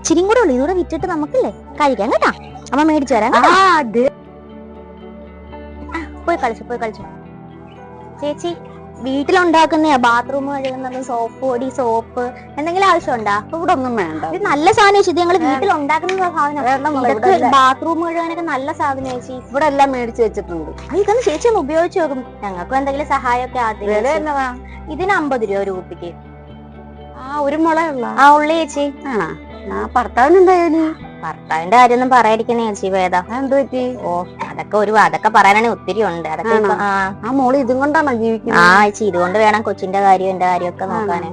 ഇച്ചിരിയും കൂടെ ഉള്ളു. ഇതൂടെ വിറ്റിട്ട് നമുക്കില്ലേ കഴിക്കാം കേട്ടാ. അമ്മ മേടിച്ചു തരാം. പോയി കളിച്ചു. ചേച്ചി വീട്ടിലുണ്ടാക്കുന്ന ബാത്റൂം കഴുകുന്നത്, സോപ്പ് പൊടി, സോപ്പ് എന്തെങ്കിലും ആവശ്യമുണ്ടാ? ഇവിടെ ഒന്നും വേണ്ട. ഇത് നല്ല സാധനം ചേച്ചി. ഇത് ഞങ്ങള് വീട്ടിലുണ്ടാക്കുന്ന സാധനം. ബാത്റൂം കഴുകാനൊക്കെ നല്ല സാധനം ചേച്ചി. ഇവിടെ എല്ലാം മേടിച്ചു വെച്ചിട്ടുണ്ട്. ഇതൊന്ന് ചേച്ചി ഒന്ന് ഉപയോഗിച്ച് നോക്കും. ഞങ്ങൾക്കും എന്തെങ്കിലും സഹായമൊക്കെ ആദ്യം. ഇതിന് 50 രൂപ ഒരു കുപ്പിക്ക്. ഒരു മുളയുള്ള ഉള്ളി ചേച്ചി. ഭർത്താവിന് എന്താ ജോലി? ഭർത്താവിന്റെ കാര്യമൊന്നും പറയാതിരിക്കുന്നേ ചേച്ചി. വേദ എന്ത് പറ്റി? അതൊക്കെ പറയാനാണെങ്കിൽ ഒത്തിരി ഉണ്ട്. അതൊക്കെ ആ മോള് ഇതും കൊണ്ടാണോ ജീവിക്കുന്നത്? ചേച്ചി ഇതുകൊണ്ട് വേണം കൊച്ചിന്റെ കാര്യം എന്റെ കാര്യമൊക്കെ നോക്കാന്.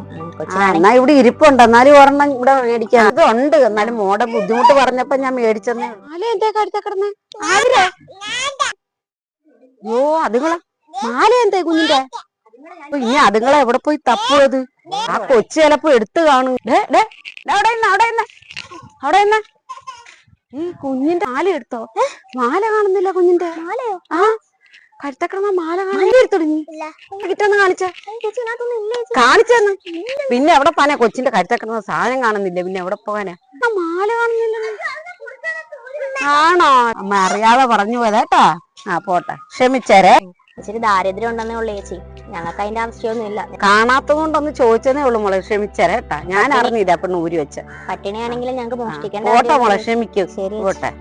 എന്നാ ഇവിടെ ഇരിപ്പുണ്ട്, എന്നാലും ഒരെണ്ണം ഇവിടെ മേടിക്കാൻ. ഇതുണ്ട്, എന്നാലും മോടെ ബുദ്ധിമുട്ട് പറഞ്ഞപ്പോ ഞാൻ മേടിച്ചെന്നേ. എന്റെ കഴുത്ത കിടന്ന് അതുങ്ങളെ മാല എന്തേ കുഞ്ഞിന്റെ? ഇനി അതുങ്ങളെ എവിടെ പോയി തപ്പുന്നത്? ആ കൊച്ചു ചിലപ്പോ എടുത്തു കാണും. അവിടെ ഈ കുഞ്ഞിന്റെ മാല എടുത്തോ? മാല കാണുന്നില്ല കുഞ്ഞിന്റെ. മാലയോ? കഴുത്തക്കിടന്ന മാല കാണാൻ കിട്ടുമെന്ന് കാണിച്ചെന്ന്. പിന്നെ എവിടെ പോകാനാ? കൊച്ചിന്റെ കഴുത്തക്കിടന്ന സാധനം കാണുന്നില്ല, പിന്നെ എവിടെ പോകാനാ? മാല കാണുന്നില്ല. ആണോ? അമ്മ അറിയാതെ പറഞ്ഞു പോയതാട്ടാ. പോട്ടെ, ക്ഷമിച്ചേരേ. ഇച്ചിരി ദാരിദ്ര്യം ഉണ്ടെന്നേ ഉള്ളു ചേച്ചി. ഞങ്ങൾക്ക് അതിന്റെ ആവശ്യമൊന്നും ഇല്ല. കാണാത്തത് കൊണ്ടൊന്ന് ചോദിച്ചതേ ഉള്ളു മോളെ, ക്ഷമിച്ചേരേട്ടാ. ഞാൻ അറിഞ്ഞില്ല പെണ്ണ് ഊരി വെച്ച. പട്ടിണിയാണെങ്കിലും ഞങ്ങൾക്ക് മോഷ്ടിക്കാൻ. പോട്ടെ മോളെ, ക്ഷമിക്കും. പോട്ടെ.